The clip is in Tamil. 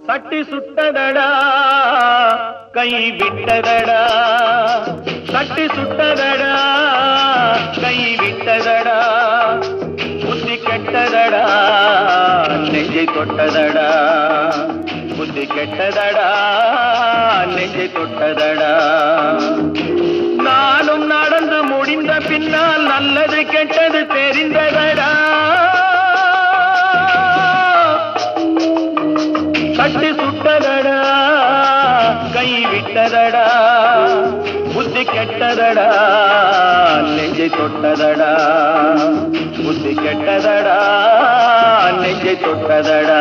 சட்டி சுட்டதடா கை விட்டதடா, சட்டி சுட்டதடா கை விட்டதடா, புத்தி கெட்டதடா நெஞ்சை தொட்டதடா, புத்தி கெட்டதடா நெஞ்சை தொட்டதடா. நானும் நடந்து முடிந்த பின்னால் நல்லது கெட்டது தெரிந்ததடா, சட்டி சுட்டதடா கை விட்டதடா, புத்தி கெட்டதடா நெஞ்சை தொட்டதடா, புத்தி கெட்டதடா நெஞ்சை தொட்டதடா.